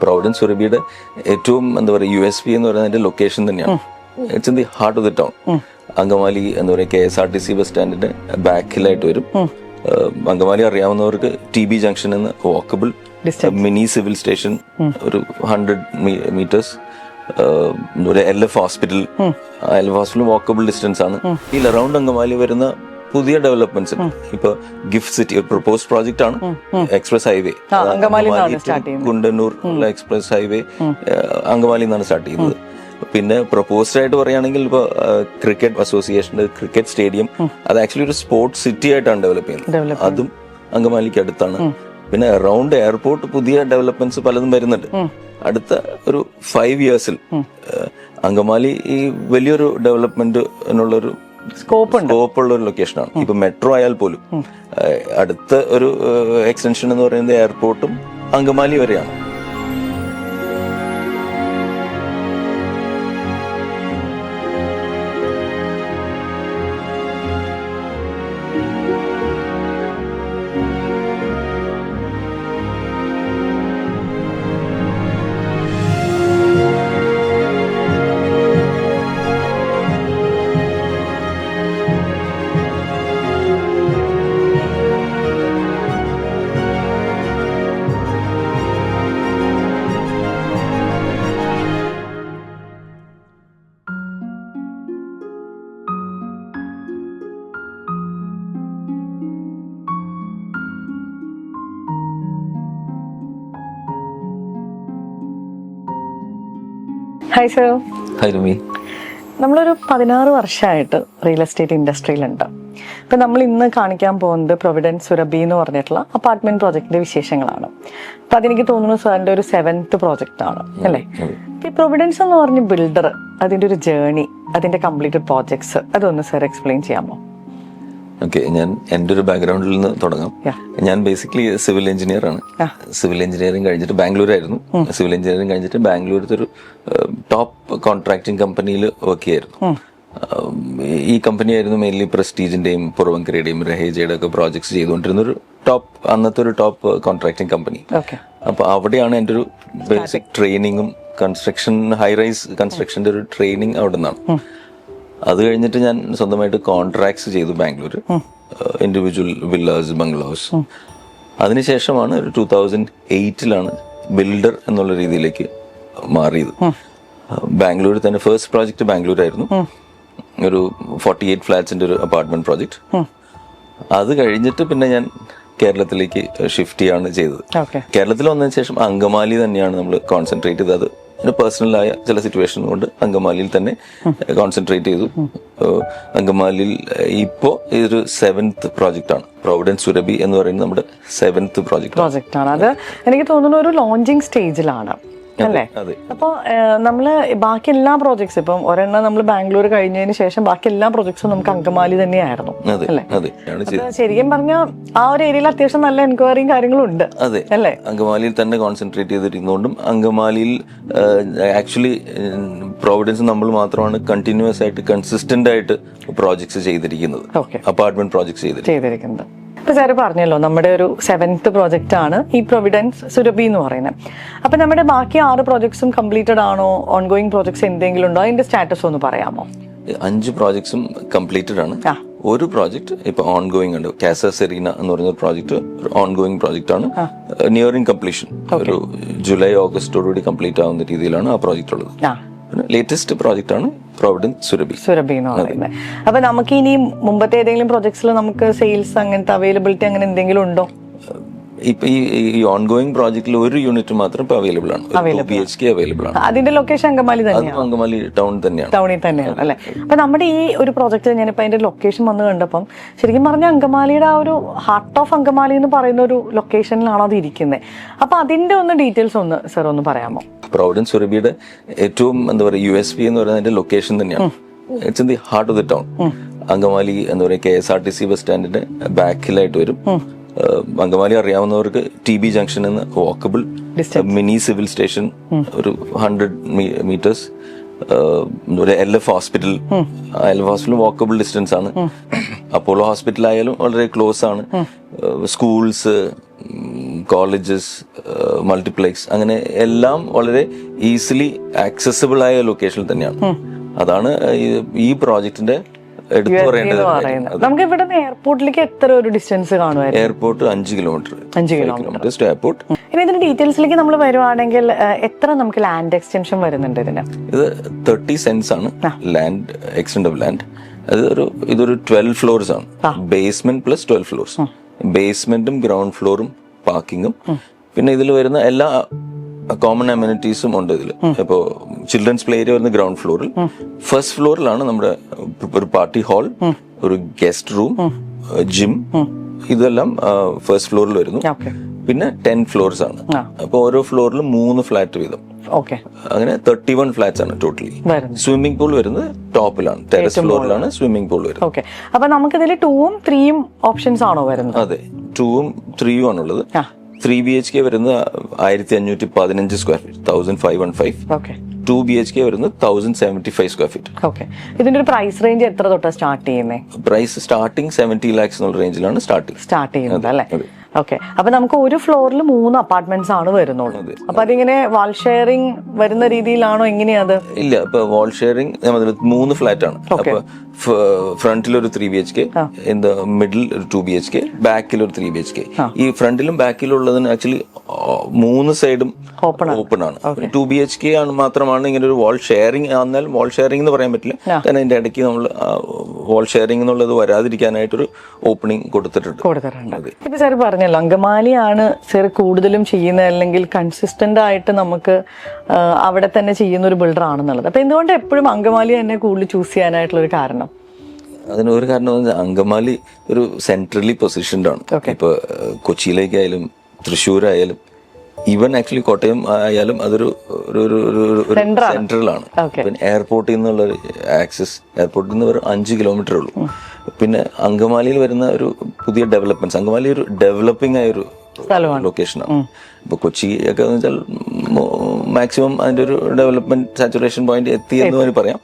Providence സുരഭിയുടെ ഏറ്റവും എന്താ പറയുക USP എന്ന് പറയുന്നത് ലൊക്കേഷൻ തന്നെയാണ്. It's in the heart of the town. Angamaly എന്താ പറയുക KSRTC ബസ് സ്റ്റാൻഡിന്റെ ബാക്കിലായിട്ട് വരും. അങ്കമാലി അറിയാവുന്നവർക്ക് TB ജംഗ്ഷൻ എന്ന് വാക്കബിൾ മിനി സിവിൽ സ്റ്റേഷൻ, ഒരു 100 meters, ഒരു LF ഹോസ്പിറ്റൽ വാക്കബിൾ ഡിസ്റ്റൻസ് ആണ്. ഈ അറൌണ്ട് അങ്കമാലി വരുന്ന പുതിയ ഡെവലപ്മെന്റ്സ് ഇപ്പൊ ഗിഫ്റ്റ് സിറ്റി ഒരു പ്രൊപ്പോസ് പ്രോജക്റ്റ് ആണ്. Express highway Kundannur express highway Angamaly നിന്നാണ് സ്റ്റാർട്ട് ചെയ്യുന്നത്. പിന്നെ പ്രൊപ്പോസ്ഡ് ആയിട്ട് പറയുകയാണെങ്കിൽ ഇപ്പൊ ക്രിക്കറ്റ് അസോസിയേഷന്റെ ക്രിക്കറ്റ് സ്റ്റേഡിയം അത് ആക്ച്വലി ഒരു സ്പോർട്സ് സിറ്റി ആയിട്ടാണ് ഡെവലപ്പ് ചെയ്യുന്നത്. അതും അങ്കമാലിക്ക് അടുത്താണ്. പിന്നെ അറൌണ്ട് എയർപോർട്ട് പുതിയ ഡെവലപ്മെന്റ്സ് പലതും വരുന്നുണ്ട്. അടുത്ത ഒരു 5 years അങ്കമാലി ഈ വലിയൊരു ഡെവലപ്മെന്റ് എന്നുള്ളൊരു സ്കോപ്പുള്ള ഒരു ലൊക്കേഷനാണ്. ഇപ്പൊ മെട്രോ ആയാൽ പോലും അടുത്ത ഒരു എക്സ്റ്റൻഷൻ എന്ന് പറയുന്നത് എയർപോർട്ടും അങ്കമാലി വരെയാണ്. Hi sir. ഹായ് രമി. നമ്മളൊരു 16 വർഷമായിട്ട് റിയൽ എസ്റ്റേറ്റ് ഇൻഡസ്ട്രിയിലുണ്ട്. ഇപ്പം നമ്മൾ ഇന്ന് കാണിക്കാൻ പോകുന്നത് പ്രൊവിഡൻസ് സുരഭി എന്ന് പറഞ്ഞിട്ടുള്ള അപ്പാർട്ട്മെന്റ് പ്രോജക്റ്റിന്റെ വിശേഷങ്ങളാണ്. അപ്പം അതെനിക്ക് തോന്നുന്നു സാറിന്റെ ഒരു 7th പ്രോജക്റ്റ് ആണ് അല്ലേ? ഈ പ്രൊവിഡൻസ് എന്ന് പറഞ്ഞ ബിൽഡർ, അതിന്റെ ഒരു ജേർണി, അതിന്റെ കംപ്ലീറ്റഡ് പ്രോജക്ട്സ്, അതൊന്ന് സാർ എക്സ്പ്ലെയിൻ ചെയ്യാമോ? ഓക്കെ, ഞാൻ എൻ്റെ ഒരു ബാക്ക്ഗ്രൗണ്ടിൽ നിന്ന് തുടങ്ങാം. ഞാൻ ബേസിക്കലി സിവിൽ എഞ്ചിനീയർ ആണ്. സിവിൽ എഞ്ചിനീയറിംഗ് കഴിഞ്ഞിട്ട് ബാംഗ്ലൂരായിരുന്നു. സിവിൽ എഞ്ചിനീയറിംഗ് കഴിഞ്ഞിട്ട് ബാംഗ്ലൂരിലത്തെ ഒരു ടോപ്പ് കോൺട്രാക്ടിങ് കമ്പനിയിൽ വർക്ക് ചെയ്യായിരുന്നു. ഈ കമ്പനി ആയിരുന്നു മെയിൻലി പ്രസ്റ്റീജിന്റെയും പുറവങ്കരയുടെയും രഹേജയുടെ ഒക്കെ പ്രോജക്ട്സ് ചെയ്തുകൊണ്ടിരുന്ന ഒരു അന്നത്തെ ഒരു ടോപ്പ് കോൺട്രാക്ടിങ് കമ്പനി. അപ്പൊ അവിടെയാണ് എൻ്റെ ഒരു ബേസിക് ട്രെയിനിങ്ങും കൺസ്ട്രക്ഷൻ, ഹൈ റൈസ് കൺസ്ട്രക്ഷന്റെ ഒരു ട്രെയിനിങ് അവിടെ നിന്നാണ്. അത് കഴിഞ്ഞിട്ട് ഞാൻ സ്വന്തമായിട്ട് കോൺട്രാക്ട്സ് ചെയ്തു ബാംഗ്ലൂർ, ഇൻഡിവിജ്വൽ വില്ലാസ്, ബംഗ്ലാവ്സ്. അതിനുശേഷമാണ് ഒരു 2008 ബിൽഡർ എന്നുള്ള രീതിയിലേക്ക് മാറിയത്. ബാംഗ്ലൂരിൽ തന്നെ ഫസ്റ്റ് പ്രോജക്റ്റ് ബാംഗ്ലൂരായിരുന്നു, ഒരു 48 ഫ്ലാറ്റ്സിന്റെ ഒരു അപ്പാർട്ട്മെന്റ് പ്രോജക്റ്റ്. അത് കഴിഞ്ഞിട്ട് പിന്നെ ഞാൻ കേരളത്തിലേക്ക് ഷിഫ്റ്റ് ചെയ്യാണ് ചെയ്തത്. കേരളത്തിൽ വന്നതിന് ശേഷം അങ്കമാലി തന്നെയാണ് നമ്മൾ കോൺസെൻട്രേറ്റ് ചെയ്തത്. പേഴ്സണലായ ചില സിറ്റുവേഷൻ കൊണ്ട് അങ്കമാലിയിൽ തന്നെ കോൺസെൻട്രേറ്റ് ചെയ്തു. അങ്കമാലിയിൽ ഇപ്പോൾ ഇതൊരു 7th പ്രോജക്റ്റ് ആണ്. പ്രൊവിഡൻസ് സുരഭി എന്ന് പറയുന്നത് നമ്മുടെ 7th പ്രോജക്റ്റ് ആണ്. അത് എനിക്ക് തോന്നുന്നു ഒരു ലോഞ്ചിങ് സ്റ്റേജിലാണ് അല്ലേ? അപ്പൊ നമ്മള് ബാക്കി എല്ലാ പ്രോജക്ട്സും ഇപ്പം ഒരെണ്ണം നമ്മൾ ബാംഗ്ലൂർ കഴിഞ്ഞതിന് ശേഷം ബാക്കി എല്ലാ പ്രോജക്ട്സും നമുക്ക് അങ്കമാലി തന്നെയായിരുന്നു അല്ലേ? ശരിക്കും പറഞ്ഞാൽ ആ ഒരു ഏരിയയിൽ അത്യാവശ്യം നല്ല എൻക്വയറിയും കാര്യങ്ങളും ഉണ്ട് അല്ലേ? അങ്കമാലിയിൽ തന്നെ കോൺസെൻട്രേറ്റ് ചെയ്തിരിക്കുന്നതുകൊണ്ടും അങ്കമാലിയിൽ ആക്ച്വലി പ്രൊവിഡൻസ് നമ്മൾ മാത്രമാണ് കണ്ടിന്യൂസ് ആയിട്ട് കൺസിസ്റ്റന്റ് ആയിട്ട് പ്രോജക്ട്സ് ചെയ്തിരിക്കുന്നത്, അപ്പാർട്ട്മെന്റ് പ്രോജക്ട്സ് ചെയ്തിരിക്കുന്നത്. ഇപ്പൊ സാറ് പറഞ്ഞല്ലോ നമ്മുടെ ഒരു 7th പ്രോജക്റ്റ് ആണ് ഈ പ്രൊവിഡൻസ് സുരഭി എന്ന് പറയുന്നത്. അപ്പൊ നമ്മുടെ ബാക്കി 6 പ്രോജക്ട്സും കംപ്ലീറ്റഡ് ആണോ? ഓൺഗോയിങ് പ്രോജക്ട്സ് എന്തെങ്കിലും ഉണ്ടോ? അതിന്റെ സ്റ്റാറ്റസ് ഒന്ന് പറയാമോ? 5 പ്രോജക്ട്സും കംപ്ലീറ്റഡ് ആണ്. ഒരു പ്രോജക്ട് ഇപ്പൊ ഓൺഗോയിങ് ഉണ്ട്, കാസ സെറീന എന്ന് പറയുന്ന ഒരു പ്രോജക്ട് ഓൺഗോയിങ് പ്രോജക്റ്റ് ആണ്. നിയറിംഗ് കംപ്ലീഷൻ, ഒരു ജൂലൈ ഓഗസ്റ്റോടുകൂടി കംപ്ലീറ്റ് ആവുന്ന രീതിയിലാണ് ആ പ്രോജക്റ്റ് ഉള്ളത്. ലേറ്റസ്റ്റ് പ്രോജക്റ്റ് ആണ് പ്രൊവിഡൻസ് സുരഭി എന്ന് പറയുന്നത്. അപ്പൊ നമുക്ക് ഇനി മുമ്പത്തെ ഏതെങ്കിലും പ്രോജക്ട്സിൽ നമുക്ക് സെയിൽസ് അങ്ങനത്തെ അവൈലബിലിറ്റി അങ്ങനെ എന്തെങ്കിലും ഉണ്ടോ? ഇപ്പൊ ഈ ഓൺഗോയിങ് പ്രോജക്റ്റിൽ ഒരു യൂണിറ്റ് മാത്രം ഇപ്പൊ അവൈലബിൾ ആണ്, BHK അവൈലബിൾ ആണ്. അതിന്റെ ലൊക്കേഷൻ അങ്കമാലി തന്നെയാണ്, അങ്കമാലി ടൗണിൽ തന്നെയാണ് അല്ലെ? അപ്പൊ നമ്മുടെ ഈ ഒരു പ്രോജക്റ്റ് ഞാനിപ്പോ അതിന്റെ ലൊക്കേഷൻ വന്ന് കണ്ടപ്പം ശരിക്കും പറഞ്ഞാൽ അങ്കമാലിയുടെ ആ ഒരു ഹാർട്ട് ഓഫ് അങ്കമാലി എന്ന് പറയുന്ന ഒരു ലൊക്കേഷനിലാണ് അത് ഇരിക്കുന്നത്. അപ്പൊ അതിന്റെ ഒന്ന് ഡീറ്റെയിൽസ് ഒന്ന് സാർ ഒന്ന് പറയാമോ? പ്രൊവിഡൻസ് സുരഭിയുടെ ഏറ്റവും എന്താ പറയുക USP എന്ന് പറയുന്നത് ലൊക്കേഷൻ തന്നെയാണ്. It's in the heart of the town. Angamaly എന്താ പറയുക KSRTC ബസ് സ്റ്റാൻഡിന്റെ ബാക്കിലായിട്ട് വരും. അങ്കമാലി അറിയാവുന്നവർക്ക് TB ജംഗ്ഷൻ എന്ന് വാക്കബിൾ മിനി സിവിൽ സ്റ്റേഷൻ, ഒരു 100 meters, ഒരു LF ഹോസ്പിറ്റൽ വാക്കബിൾ ഡിസ്റ്റൻസ് ആണ്. അപ്പോളോ ഹോസ്പിറ്റൽ ആയാലും വളരെ ക്ലോസ് ആണ്. സ്കൂൾസ്, കോളേജസ്, മൾട്ടിപ്ലെക്സ്, അങ്ങനെ എല്ലാം വളരെ ഈസിലി ആക്സസിബിൾ ആയ ലൊക്കേഷനിൽ തന്നെയാണ്. അതാണ് ഈ പ്രോജക്റ്റിന്റെ എടുത്തു പറയേണ്ടത്. നമുക്ക് ഇവിടെ എയർപോർട്ടിലേക്ക് എത്ര ഒരു ഡിസ്റ്റൻസ് കാണുമായിരുന്നു? Airport 5 kilometre to airport. ഇനി ഇതിന്റെ ഡീറ്റെയിൽസിലേക്ക് നമ്മൾ വരുവാണെങ്കിൽ എത്ര നമുക്ക് ലാൻഡ് എക്സ്റ്റൻഷൻ വരുന്നുണ്ട് ഇതിന്? ഇത് 30 സെന്റ്സ് ആണ് ലാൻഡ്, എക്സ്റ്റെൻഡ് ഓഫ് ലാൻഡ്. ഇതൊരു 12 ഫ്ലോർസ് ആണ്. Basement plus 12 floors. ബേസ്മെന്റും ഗ്രൗണ്ട് ഫ്ലോറും പാർക്കിങ്ങും, പിന്നെ ഇതിൽ വരുന്ന എല്ലാ കോമൺ അമ്യൂണിറ്റീസും ഉണ്ട് ഇതിൽ. ഇപ്പോ ചിൽഡ്രൻസ് പ്ലേ ഏരിയ വരുന്ന ഗ്രൗണ്ട് ഫ്ലോറിൽ. ഫസ്റ്റ് ഫ്ലോറിലാണ് നമ്മുടെ ഒരു പാർട്ടി ഹാൾ, ഒരു ഗസ്റ്റ് റൂം, ജിം, ഇതെല്ലാം ഫസ്റ്റ് ഫ്ലോറിൽ വരുന്നു. പിന്നെ 10 ഫ്ലോർസ് ആണ്. അപ്പൊ ഓരോ ഫ്ലോറിലും 3 ഫ്ലാറ്റ് വീതം. അങ്ങനെ 31 ഫ്ലാറ്റ്സ് ആണ് ടോട്ടലി. സ്വിമ്മിംഗ് പൂൾ വരുന്നത് ടോപ്പിലാണ്, ടെറസ് ഫ്ലോറിലാണ് സ്വിമ്മിംഗ് പൂൾ വരുന്നത്. അപ്പൊ നമുക്ക് ഇതിൽ 2ഉം 3ഉം ഓപ്ഷൻസ് ആണോ വരുന്നത്? അതെ, 2ഉം 3ഉം ആണുള്ളത്. 3 BHK വരുന്നത് 1515 സ്ക്വയർ ഫീറ്റ്, 1515. 2 BHK വരുന്നത് 1075 സ്ക്വയർ ഫീറ്റ്. ഇതിന്റെ ഒരു പ്രൈസ് റേഞ്ച് എത്ര തൊട്ടാ സ്റ്റാർട്ട് ചെയ്യുന്നത്? പ്രൈസ് സ്റ്റാർട്ടിംഗ് 70 lakhs എന്നുള്ള റേഞ്ചിലാണ് സ്റ്റാർട്ട് ചെയ്യുന്നത് അല്ലേ? അപ്പൊ നമുക്ക് ഒരു ഫ്ലോറിൽ 3 അപ്പാർട്ട്മെന്റ്സ് ആണ് വരുന്നുള്ളൂ. അപ്പൊ അതിങ്ങനെ വാൾ ഷെയറിംഗ് വരുന്ന രീതിയിലാണോ, എങ്ങനെയാ അത്? ഇല്ല, ഇപ്പൊ വാൾ ഷെയറിംഗ് 3 ഫ്ലാറ്റ് ആണ്. അപ്പൊ ഫ്രണ്ടിൽ ഒരു 3 BHK, ഇൻ ദ മിഡിൽ ഒരു 2 BHK, ബാക്കിൽ ഒരു 3 BHK. ഈ ഫ്രണ്ടിലും ബാക്കിലും ഉള്ളതിന് ആക്ച്വലി 3 സൈഡും ഓപ്പൺ ആണ്. 2 BHK ആണ് മാത്രമാണ് ഇങ്ങനെ ഒരു വാൾ ഷെയറിംഗ്. എന്നാൽ വാൾ ഷെയറിംഗ് എന്ന് പറയാൻ പറ്റില്ല, കാരണം അതിന്റെ ഇടയ്ക്ക് നമ്മൾ വാൾ ഷെയറിംഗ് എന്നുള്ളത് വരാതിരിക്കാനായിട്ടൊരു ഓപ്പണിംഗ് കൊടുത്തിട്ടുണ്ട്. ഇപ്പൊ സാർ പറഞ്ഞല്ലോ അങ്കമാലിയാണ് സാർ കൂടുതലും ചെയ്യുന്നത്, അല്ലെങ്കിൽ കൺസിസ്റ്റന്റ് ആയിട്ട് നമുക്ക് അവിടെ തന്നെ ചെയ്യുന്ന ഒരു ബിൽഡർ ആണെന്നുള്ളത്. അപ്പൊ എന്തുകൊണ്ട് എപ്പോഴും അങ്കമാലി തന്നെ കൂടുതൽ ചൂസ് ചെയ്യാനായിട്ടുള്ള ഒരു കാരണം? അതിനൊരു കാരണം അങ്കമാലി ഒരു സെൻട്രലി പൊസിഷൻഡ് ആണ്. ഇപ്പൊ കൊച്ചിയിലേക്കായാലും തൃശ്ശൂരായാലും ഈവൻ ആക്ച്വലി കോട്ടയം ആയാലും അതൊരു സെൻട്രലാണ്. പിന്നെ എയർപോർട്ടിൽ നിന്നുള്ള ആക്സസ്, എയർപോർട്ടിൽ നിന്ന് ഒരു 5 കിലോമീറ്റർ ഉള്ളൂ. പിന്നെ അങ്കമാലിയിൽ വരുന്ന ഒരു പുതിയ ഡെവലപ്മെന്റ്സ്, അങ്കമാലി ഒരു ഡെവലപ്പിംഗ് ആയ ഒരു ലൊക്കേഷനാണ്. ഇപ്പൊ കൊച്ചി ഒക്കെ എന്ന് വെച്ചാൽ മാക്സിമം അതിന്റെ ഒരു ഡെവലപ്മെന്റ് സാച്ചുറേഷൻ പോയിന്റ് എത്തി എന്ന് വേണമെങ്കിൽ പറയാം.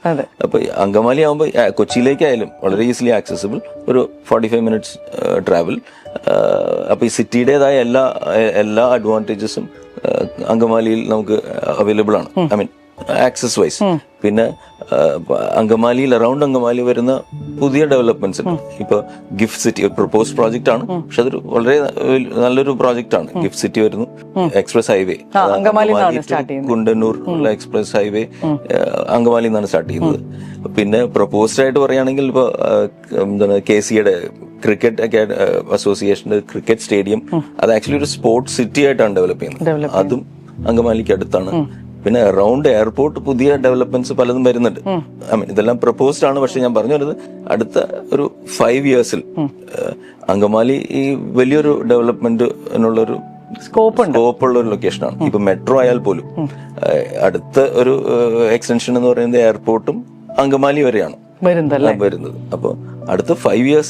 അപ്പൊ അങ്കമാലി ആകുമ്പോൾ കൊച്ചിയിലേക്കായാലും വളരെ ഈസിലി ആക്സസിബിൾ, ഒരു 45 minutes ട്രാവൽ. അപ്പൊ ഈ സിറ്റിയുടേതായ എല്ലാ അഡ്വാൻറ്റേജസും അങ്കമാലിയിൽ നമുക്ക് അവൈലബിൾ ആണ്, ഐ മീൻ ആക്സസ് വൈസ്. പിന്നെ അങ്കമാലിയിൽ, അറൌണ്ട് അങ്കമാലി വരുന്ന പുതിയ ഡെവലപ്മെന്റ്സ് ഉണ്ട്. ഇപ്പൊ ഗിഫ്റ്റ് സിറ്റി ഒരു പ്രൊപ്പോസ്ഡ് പ്രോജക്റ്റ് ആണ്, പക്ഷെ അതൊരു വളരെ നല്ലൊരു പ്രോജക്റ്റ് ആണ്. ഗിഫ്റ്റ് സിറ്റി വരുന്നു, എക്സ്പ്രസ് ഹൈവേ, കുണ്ടന്നൂർ ഉള്ള എക്സ്പ്രസ് ഹൈവേ അങ്കമാലിയിൽ നിന്നാണ് സ്റ്റാർട്ട് ചെയ്യുന്നത്. പിന്നെ പ്രൊപ്പോസ്ഡ് ആയിട്ട് പറയുകയാണെങ്കിൽ ഇപ്പൊ എന്താണ് KCയുടെ ക്രിക്കറ്റ് അസോസിയേഷന്റെ ക്രിക്കറ്റ് സ്റ്റേഡിയം, അത് ആക്ച്വലി ഒരു സ്പോർട്സ് സിറ്റി ആയിട്ടാണ് ഡെവലപ്പ് ചെയ്യുന്നത്. അതും അങ്കമാലിക്ക് അടുത്താണ്. പിന്നെ അറൌണ്ട് എയർപോർട്ട് പുതിയ ഡെവലപ്മെന്റ്സ് പലതും വരുന്നുണ്ട്. ഐ മീൻ ഇതെല്ലാം പ്രൊപ്പോസ്ഡ് ആണ്, പക്ഷെ ഞാൻ പറഞ്ഞു വരുന്നത് അടുത്ത ഒരു 5 years അങ്കമാലി ഈ വലിയൊരു ഡെവലപ്മെന്റ് എന്നുള്ളൊരു സ്കോപ്പുള്ള ഒരു ലൊക്കേഷനാണ്. ഇപ്പൊ മെട്രോ ആയാൽ പോലും അടുത്ത ഒരു എക്സ്റ്റൻഷൻ എന്ന് പറയുന്നത് എയർപോർട്ടും അങ്കമാലി വരെയാണ് വരുന്നത്. അപ്പൊ അടുത്ത 5 years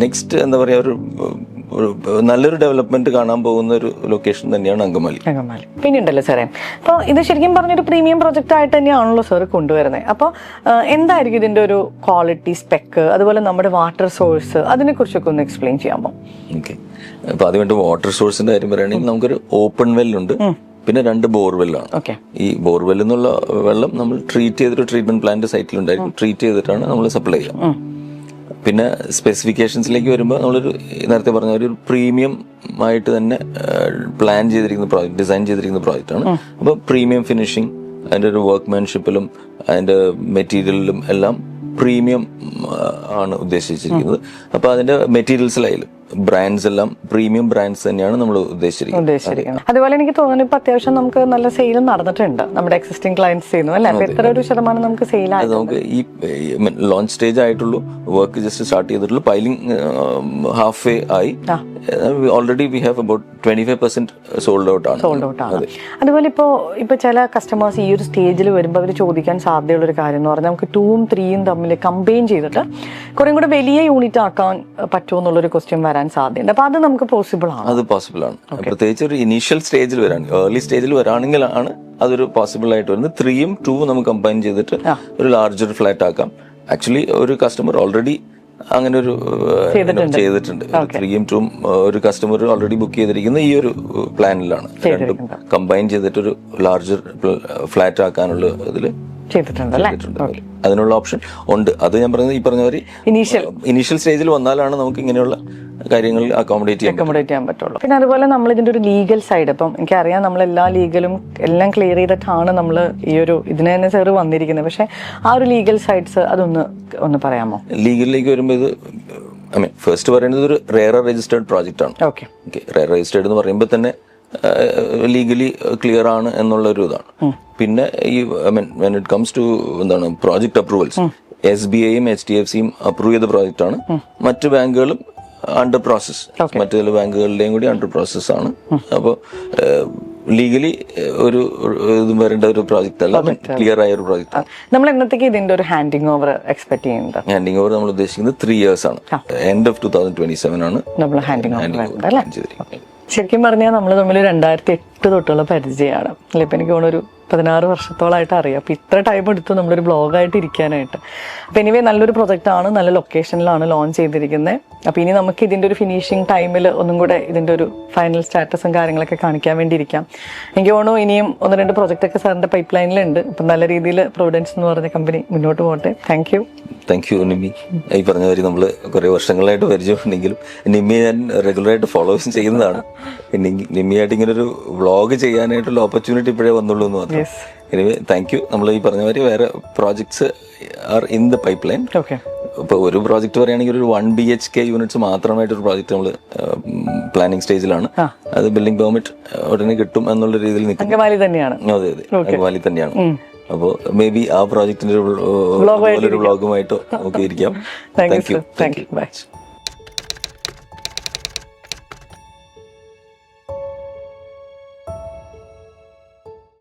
നെക്സ്റ്റ് എന്താ പറയാ ഒരു നല്ലൊരു ഡെവലപ്മെന്റ് കാണാൻ പോകുന്ന ഒരു ലൊക്കേഷൻ തന്നെയാണ് അങ്കമാലി. പിന്നെ ഉണ്ടല്ലോ സാറേ, അപ്പോൾ ഇത് ശരിക്കും പറഞ്ഞൊരു പ്രീമിയം പ്രൊജക്ട് ആയിട്ട് തന്നെയാണല്ലോ സാർ കൊണ്ടുവരുന്നത്. അപ്പോൾ എന്തായിരിക്കും ഇതിന്റെ ഒരു ക്വാളിറ്റി സ്പെക്ക്, അതുപോലെ നമ്മുടെ വാട്ടർ സോഴ്സ്, അതിനെ കുറിച്ചൊക്കെ ഒന്ന് എക്സ്പ്ലെയിൻ ചെയ്യാമോ? ഓക്കെ, അപ്പൊ അതുകൊണ്ട് വാട്ടർ സോഴ്സിന്റെ കാര്യം പറയുകയാണെങ്കിൽ നമുക്കൊരു ഓപ്പൺ വെല്ലുണ്ട്, പിന്നെ 2 ബോർവെല്ലാണ്. ഈ ബോർവെൽ എന്നുള്ള വെള്ളം നമ്മൾ ട്രീറ്റ് ചെയ്തൊരു ട്രീറ്റ്മെന്റ് പ്ലാന്റ് സൈറ്റിലുണ്ടായിരിക്കും, ട്രീറ്റ് ചെയ്തിട്ടാണ് നമ്മൾ സപ്ലൈ ചെയ്യുക. പിന്നെ സ്പെസിഫിക്കേഷൻസിലേക്ക് വരുമ്പോൾ നമ്മളൊരു നേരത്തെ പറഞ്ഞ ഒരു പ്രീമിയം ആയിട്ട് തന്നെ പ്ലാൻ ചെയ്തിരിക്കുന്ന പ്രോജക്റ്റ്, ഡിസൈൻ ചെയ്തിരിക്കുന്ന പ്രോജക്റ്റ് ആണ്. അപ്പോൾ പ്രീമിയം ഫിനിഷിംഗ്, അതിൻ്റെ ഒരു വർക്ക്മാൻഷിപ്പിലും അതിൻ്റെ മെറ്റീരിയലിലും എല്ലാം പ്രീമിയം ആണ് ഉദ്ദേശിച്ചിരിക്കുന്നത്. അപ്പൊ അതിന്റെ മെറ്റീരിയൽസിലായാലും ബ്രാൻഡ്സ് എല്ലാം പ്രീമിയം ബ്രാൻഡ്സ് തന്നെയാണ് നമ്മൾ ഉദ്ദേശിച്ചിരിക്കുന്നത്. അതുപോലെ എനിക്ക് തോന്നുന്നു ഇപ്പൊ അത്യാവശ്യം നമുക്ക് നല്ല സെയിലും നടന്നിട്ടുണ്ട് നമ്മുടെ എക്സിസ്റ്റിംഗ് ക്ലയൻസ് ചെയ്യുന്നു അല്ലെ? എത്ര ഒരു ശതമാനം നമുക്ക് സെയിൽ ആയി? നമുക്ക് ഈ ലോഞ്ച് സ്റ്റേജ് ആയിട്ടുള്ളൂ, വർക്ക് ജസ്റ്റ് സ്റ്റാർട്ട് ചെയ്തിട്ടുള്ളൂ, പൈലിംഗ് ഹാഫ് വേ ആയി. Already we have about 25% sold out ആണ്. അതുപോലെ ഇപ്പൊ ചില കസ്റ്റമേഴ്സ് ഈ ഒരു സ്റ്റേജിൽ വരുമ്പോൾ അവർ ചോദിക്കാൻ സാധ്യതയുള്ള ഒരു കാര്യം എന്ന് പറഞ്ഞാൽ നമുക്ക് 2ഉം 3ഉം തമ്മിൽ കമ്പൈൻ ചെയ്തിട്ട് കുറെ കൂടെ വലിയ യൂണിറ്റ് ആക്കാൻ പറ്റുമോ എന്നുള്ളൊരു ക്വസ്റ്റ്യൻ വരാൻ സാധ്യതയുണ്ട്. അപ്പൊ അത് നമുക്ക് പോസിബിൾ ആണ്? അത് പോസിബിൾ ആണ്. പ്രത്യേകിച്ച് ഒരു ഇനീഷ്യൽ സ്റ്റേജിൽ വരാൻ, ഏർലി സ്റ്റേജിൽ വരാണെങ്കിലാണ് അതൊരു പോസിബിൾ ആയിട്ട് വരുന്നത്. 3ഉം 2ഉം നമുക്ക് കമ്പൈൻ ചെയ്തിട്ട് ഒരു ലാർജർ ഫ്ലാറ്റ് ആക്കാം. ആക്ച്വലി ഒരു കസ്റ്റമർ ഓൾറെഡി അങ്ങനെ ഒരു ചെയ്തിട്ടുണ്ട് 3യും 2ഉം ഒരു കസ്റ്റമർ ഓൾറെഡി ബുക്ക് ചെയ്തിരിക്കുന്ന ഈ ഒരു പ്ലാനിലാണ്. രണ്ടും കമ്പൈൻ ചെയ്തിട്ടൊരു ലാർജർ ഫ്ലാറ്റ് ആക്കാനുള്ള ഇതില് ചെയ്തിട്ടുണ്ട്. അതിനുള്ള ഓപ്ഷൻ ഉണ്ട്. അത് ഞാൻ പറഞ്ഞത് ഈ പറഞ്ഞ പോലെ ഇനീഷ്യൽ സ്റ്റേജിൽ വന്നാലാണ് നമുക്ക് ഇങ്ങനെയുള്ള കാര്യങ്ങൾ അക്കോമഡേറ്റ് ചെയ്യാൻ പറ്റുള്ളൂ. പിന്നെ അതുപോലെ നമ്മൾ ഇതിന്റെ ഒരു ലീഗൽ സൈഡ്, ഇപ്പം എനിക്കറിയാം നമ്മൾ എല്ലാ ലീഗലും എല്ലാം ക്ലിയർ ചെയ്തിട്ടാണ് നമ്മൾ ഈ ഒരു ഇതിനെ തന്നെ സാറ് വന്നിരിക്കുന്നത്. പക്ഷെ ആ ഒരു ലീഗൽ സൈഡ്സ് ഒന്ന് പറയാമോ? ലീഗലിലേക്ക് വരുമ്പോൾ ഇത് ഫസ്റ്റ് പറയുന്നത് ഒരു റെയർ രജിസ്റ്റേർഡ് പ്രോജക്റ്റ് ആണ്. ഓക്കെ, റെയർ രജിസ്റ്റേർഡ് എന്ന് പറയുമ്പോൾ തന്നെ ലീഗലി ക്ലിയർ ആണ് എന്നുള്ള ഒരു ഇതാണ്. പിന്നെ ഈ വെൻ ഇറ്റ് കംസ് ടു എന്താണ് പ്രോജക്ട് അപ്രൂവൽസ്, SBIയും HDFCയും അപ്രൂവ് ചെയ്ത പ്രോജക്റ്റ് ആണ്. മറ്റു ബാങ്കുകളും അണ്ടർ പ്രോസസ്, മറ്റു ചില ബാങ്കുകളുടെയും കൂടി അണ്ടർ പ്രോസസ് ആണ്. അപ്പോൾ ലീഗലി ഒരു ഇതും വരേണ്ട ഒരു പ്രോജക്റ്റ് അല്ല, ക്ലിയർ ആയ ഒരു പ്രോജക്റ്റ് ആണ്. നമ്മൾ എന്നത്തേക്ക് ഇതിന്റെ ഒരു ഹാൻഡിങ് ഓവർ എക്സ്പെക്ട് ചെയ്യുന്നത്? ഹാൻഡിങ് ഓവർ നമ്മൾ ഉദ്ദേശിക്കുന്നത് 3 years ആണ്. എൻഡ് ഓഫ് 2027 ആണ് നമ്മൾ ഹാൻഡിങ് ഓവർ ചെയ്തിരിക്കുന്നത്. ശരിക്കും പറഞ്ഞാൽ നമ്മൾ തമ്മിൽ 2008 തൊട്ടുള്ള പരിചയമാണ് അല്ലെ? ഇപ്പം എനിക്ക് തോന്നുന്നു ഒരു 16 വർഷത്തോളമായിട്ട് അറിയാം. അപ്പം ഇത്ര ടൈം എടുത്തു നമ്മളൊരു ബ്ലോഗായിട്ട് ഇരിക്കാനായിട്ട്. അപ്പം എനിവേ നല്ലൊരു പ്രൊജക്റ്റാണ്, നല്ല ലൊക്കേഷനിലാണ് ലോഞ്ച് ചെയ്തിരിക്കുന്നത്. അപ്പം ഇനി നമുക്ക് ഇതിൻ്റെ ഒരു ഫിനിഷിങ് ടൈമിൽ ഒന്നും കൂടെ ഇതിൻ്റെ ഒരു ഫൈനൽ സ്റ്റാറ്റസും കാര്യങ്ങളൊക്കെ കാണിക്കാൻ വേണ്ടി ഇരിക്കാം. എനിക്ക് തോന്നുന്നു ഇനിയും 1-2 പ്രൊജക്റ്റൊക്കെ സാറിൻ്റെ പൈപ്പ് ലൈനിലുണ്ട്. അപ്പം നല്ല രീതിയിൽ പ്രൊവിഡൻസ് എന്ന് പറഞ്ഞ കമ്പനി മുന്നോട്ട് പോകട്ടെ. Thank you Nimmi. ഈ പറഞ്ഞ കാര്യം നമ്മൾ കുറേ വർഷങ്ങളായിട്ട് പരിചയമുണ്ടെങ്കിലും നിമ്മി ഞാൻ റെഗുലറായിട്ട് ഫോളോ ചെയ്യുന്നതാണ്. നിമ്മിയായിട്ട് ഇങ്ങനെ ഒരു വ്ളോഗ് ചെയ്യാനായിട്ടുള്ള ഓപ്പർച്യൂണിറ്റി ഇപ്പോഴേ വന്നുള്ളൂ എന്ന് മാത്രം. Anyway thank you. നമ്മൾ ഈ പറഞ്ഞ മാതിരി വേറെ projects are in the pipe line. ഇപ്പോൾ ഒരു പ്രോജക്റ്റ് പറയുകയാണെങ്കിൽ ഒരു 1 BHK യൂണിറ്റ്സ് മാത്രമായിട്ടൊരു പ്രോജക്റ്റ് നമ്മൾ പ്ലാനിങ് സ്റ്റേജിലാണ്. അത് ബിൽഡിംഗ് പെർമിറ്റ് ഉടനെ കിട്ടും എന്നുള്ള രീതിയിൽ നിൽക്കും. അങ്കമാലി തന്നെയാണ്. അതെ, അങ്കമാലി തന്നെയാണ്. അപ്പോൾ മേ ബി ആ പ്രോജക്റ്റിന്റെ ഒരു വ്ളോഗുമായിട്ടോ ഒക്കെ ഇരിക്കാം. Thank you.